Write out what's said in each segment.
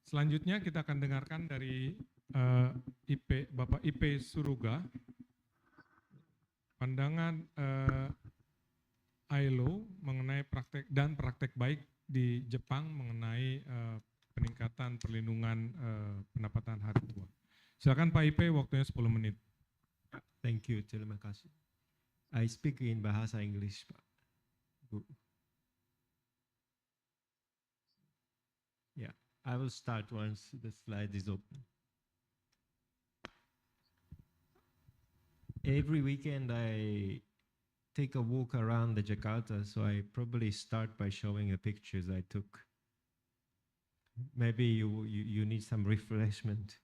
Selanjutnya kita akan dengarkan dari Bapak IP Suruga, pandangan ILO mengenai praktek baik di Jepang mengenai peningkatan perlindungan pendapatan hari tua. Silakan Pak IP, waktunya 10 menit. Thank you, terima kasih. I speak in bahasa Inggris, Pak. Bu. Yeah, I will start once the slide is open. Every weekend I take a walk around the Jakarta, so I probably start by showing the pictures I took. Maybe you need some refreshment.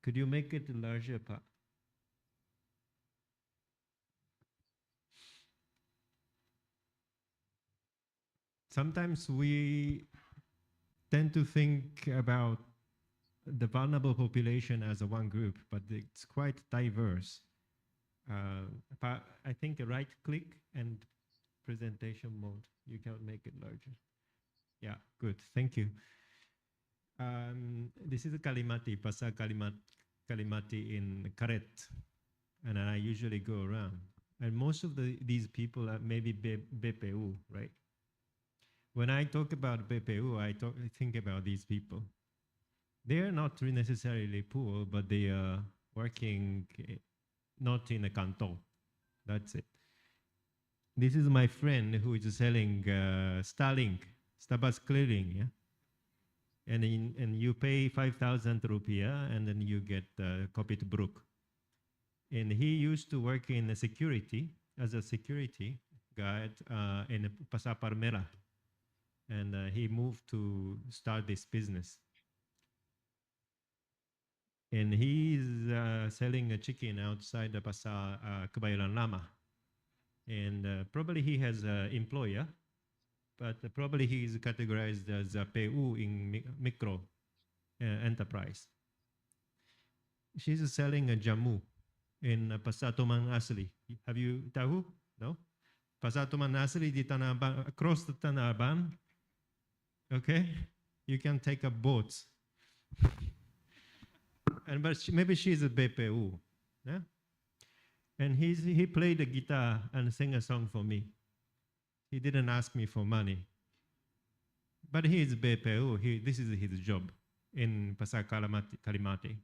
Could you make it larger, Pak? Sometimes we tend to think about the vulnerable population as a one group, but it's quite diverse. But I think a right click and presentation mode, you can make it larger. Yeah, good, thank you. This is Kalimati, Pasar Kalimati in Karet, and I usually go around. And most of these people are maybe BPU, right? When I talk about BPU, I think about these people. They are not necessarily poor, but they are working not in a canton. That's it. This is my friend who is selling Starlink, Starbucks clearing, yeah? And you pay 5,000 rupiah, and then you get Kopit Brook. And he used to work in security, as a security guard in Pasar Palmerah. And he moved to start this business. And he's selling a chicken outside the Pasar Kebayoran Lama. And probably he has an employer, but probably he is categorized as a PU in micro enterprise. She's selling a jamu in Pasar Toman Asli. Have you tahu? No? Pasar Toman Asli di Tanah Abang, across the Tanah Abang. Okay, you can take a boat, but maybe she's a BPU, yeah? And he played the guitar and sang a song for me. He didn't ask me for money, but he is BPU. This is his job in Pasar Kalimati.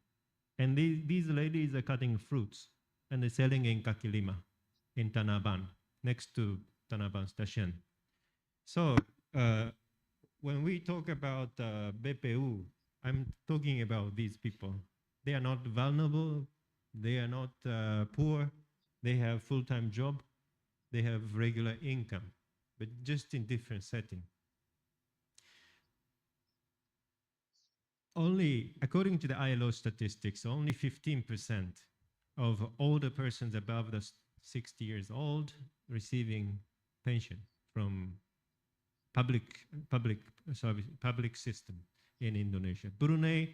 And these ladies are cutting fruits and they're selling in Kaki Lima, in Tanah Abang, next to Tanah Abang station. So. When we talk about BPU, I'm talking about these people. They are not vulnerable, they are not poor, they have full-time job, they have regular income, but just in different setting. Only, according to the ILO statistics, only 15% of older persons above the 60 years old receiving pension from public system in Indonesia. Brunei,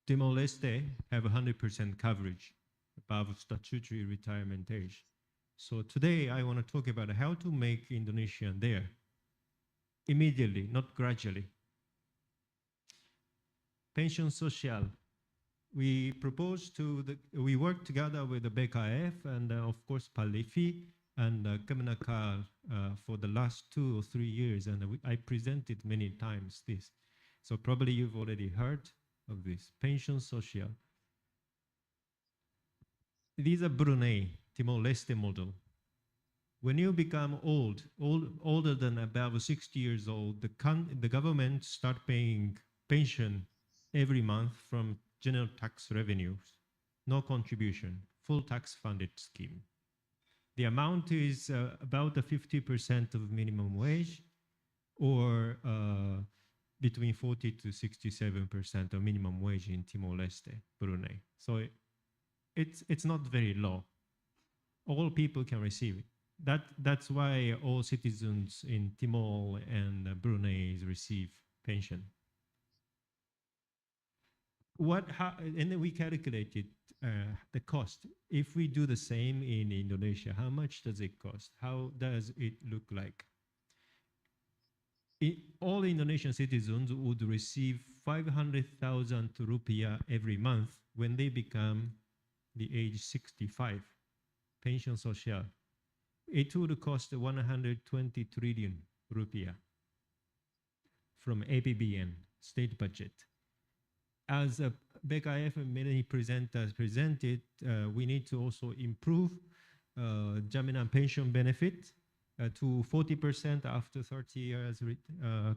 Timor-Leste have 100% coverage above statutory retirement age. So today I want to talk about how to make Indonesia there immediately, not gradually. Pension social. We we work together with the BKF and of course Palifi and Kemenko for the last 2 or 3 years, and I presented many times this. So probably you've already heard of this, pension social. These are Brunei, Timor-Leste model. When you become older than above 60 years old, the government start paying pension every month from general tax revenues, no contribution, full tax funded scheme. The amount is about 50% of minimum wage, or between 40 to 67% of minimum wage in Timor-Leste, Brunei. So it's not very low. All people can receive it. That's why all citizens in Timor and Brunei receive pension. And then we calculated the cost. If we do the same in Indonesia, how much does it cost? How does it look like? all Indonesian citizens would receive 500,000 rupiah every month when they become the age 65, pension social. It would cost 120 trillion rupiah from APBN, state budget. As BKF and many presenters presented, we need to also improve jaminan pension benefit to 40% after 30 years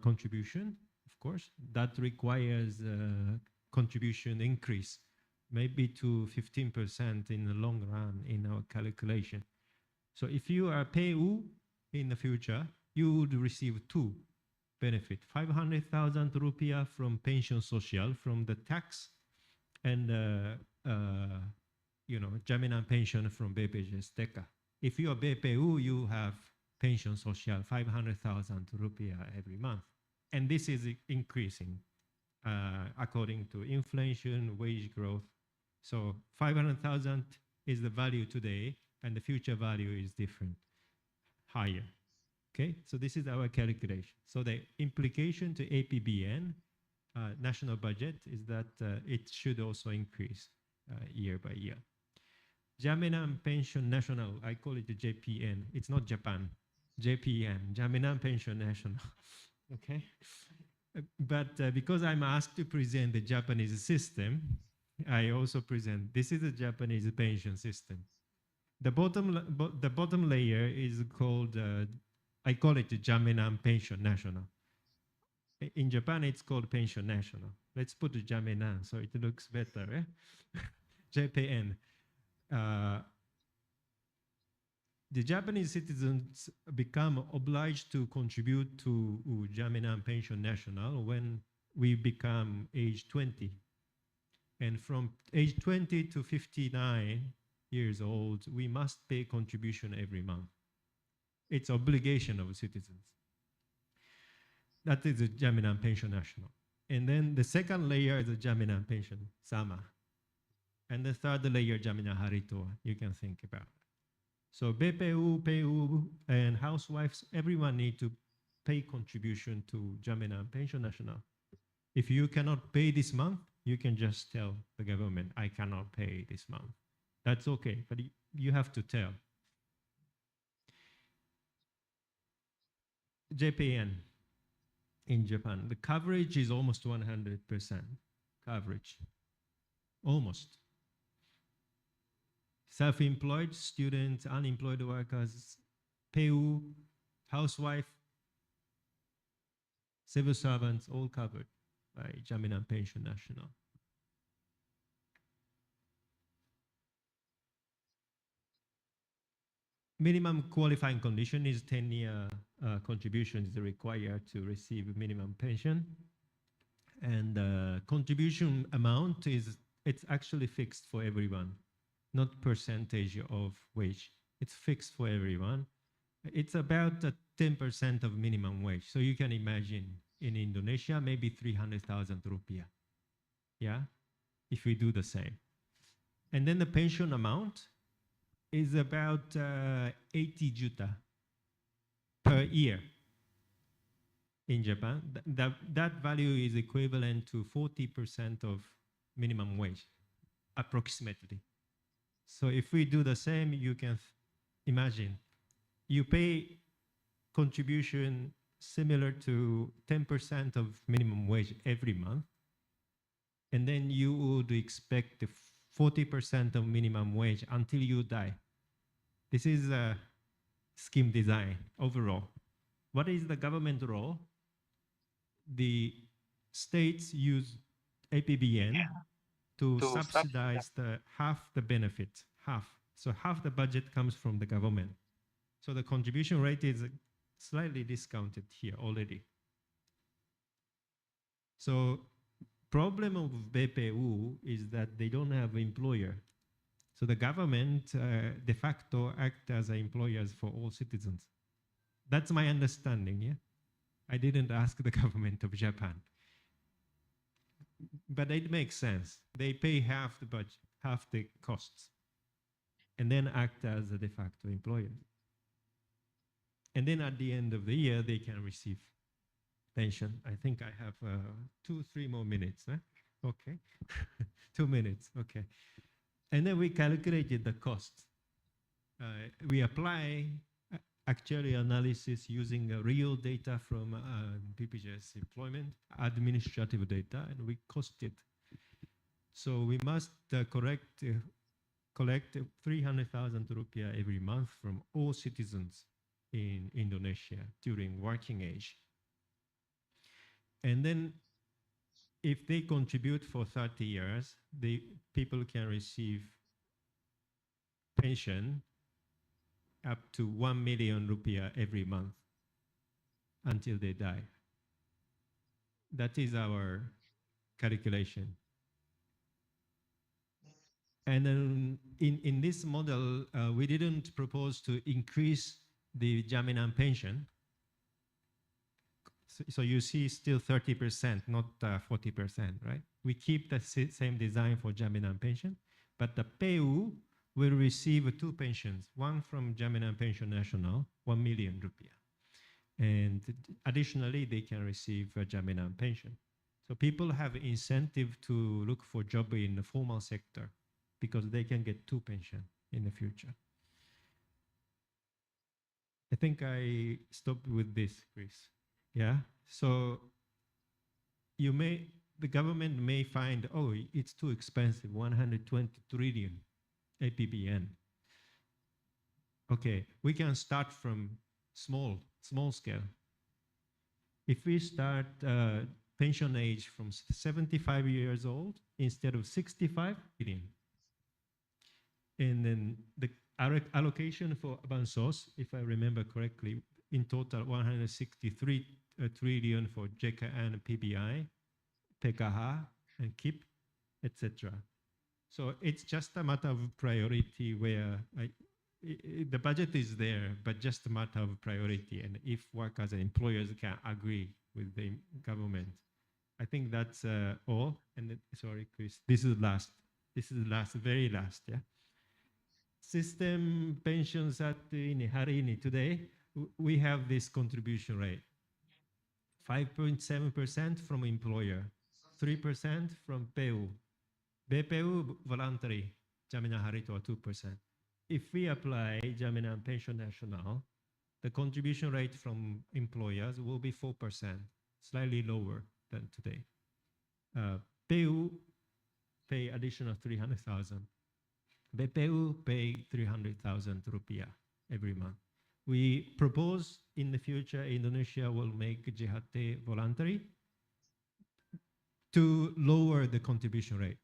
contribution. Of course, that requires contribution increase, maybe to 15% in the long run in our calculation. So if you are PU in the future, you would receive two benefit: 500,000 rupiah from pension social, from the tax, and jaminan pension from BPJS TK. If you are BPU, you have pension social 500,000 rupiah every month, and this is increasing according to inflation, wage growth. So 500,000 is the value today, and the future value is different, higher. Okay, so this is our calculation. So the implication to APBN, national budget, is that it should also increase year by year. Jaminan Pension National, I call it the JPN. It's not Japan. JPN, Jaminan Pension National. Okay, but because I'm asked to present the Japanese system, I also present. This is a Japanese pension system. The bottom layer is called. I call it the Jaminan Pension National. In Japan, it's called Pension National. Let's put the Jaminan so it looks better. JPN. The Japanese citizens become obliged to contribute to Jaminan Pension National when we become age 20. And from age 20 to 59 years old, we must pay contribution every month. It's obligation of citizens. That is the Jaminan Pension National. And then the second layer is the Jaminan Pension Sama. And the third layer, Jaminan Harito, you can think about. So BPU, PU, and housewives, everyone need to pay contribution to Jaminan Pension National. If you cannot pay this month, you can just tell the government, I cannot pay this month. That's okay, but you have to tell. JPN in Japan, the coverage is almost 100% coverage, almost. Self-employed, students, unemployed workers, PU, housewife, civil servants, all covered by Jaminan Pension National. Minimum qualifying condition is 10-year contribution is required to receive minimum pension. And contribution amount it's actually fixed for everyone, not percentage of wage. It's fixed for everyone. It's about 10% of minimum wage. So you can imagine in Indonesia, maybe 300,000 rupiah. Yeah, if we do the same. And then the pension amount is about 80 juta per year in Japan. That value is equivalent to 40% of minimum wage, approximately. So if we do the same, you can imagine you pay contribution similar to 10% of minimum wage every month, and then you would expect 40% of minimum wage until you die. This is a scheme design overall. What is the government role? The states use APBN to subsidize half the benefit, half. So half the budget comes from the government. So the contribution rate is slightly discounted here already. So problem of BPU is that they don't have employer. So the government de facto act as employers for all citizens. That's my understanding, yeah? I didn't ask the government of Japan. But it makes sense. They pay half the budget, half the costs, and then act as a de facto employer. And then at the end of the year, they can receive pension. I think I have 2-3 more minutes. Huh? Okay, 2 minutes. Okay, and then we calculated the cost. We apply actuarial analysis using real data from BPJS employment, administrative data, and we cost it. So we must collect 300,000 rupiah every month from all citizens in Indonesia during working age. And then if they contribute for 30 years, people can receive pension up to 1 million rupiah every month until they die. That is our calculation. And then in this model, we didn't propose to increase the jaminan pension. So you see still 30%, not 40%, right? We keep the same design for jaminan pension, but the PU will receive 2 pensions, one from Jaminan Pension Nasional, 1 million rupiah. And additionally, they can receive a jaminan pension. So people have incentive to look for job in the formal sector because they can get 2 pension in the future. I think I stopped with this, Chris. Yeah. So the government may find, oh, it's too expensive, 120 trillion APBN. Okay, we can start from small scale. If we start pension age from 75 years old instead of 65, and then the allocation for Bansos, if I remember correctly, in total 163 trillion for JKN, PBI, PKH, and KIP, etc. So it's just a matter of priority where the budget is there, but just a matter of priority. And if workers and employers can agree with the government, I think that's all. And sorry, Chris, this is last. This is last, very last. Yeah. System pensions at hari ini today, we have this contribution rate: 5.7% from employer, 3% from PU. BPU voluntary, jaminan hari tua 2%. If we apply Jaminan Pension Nasional, the contribution rate from employers will be 4%, slightly lower than today. PU pay additional 300,000. BPU pay 300,000 rupiah every month. We propose in the future Indonesia will make JHT voluntary to lower the contribution rate.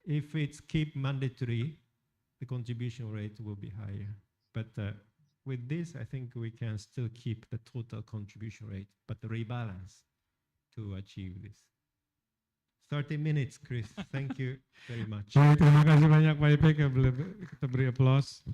If it's keep mandatory, the contribution rate will be higher. But with this, I think we can still keep the total contribution rate, but rebalance to achieve this. 30 minutes, Chris. Thank you very much. Baik, terima kasih banyak Pak Ipe, kita beri aplaus.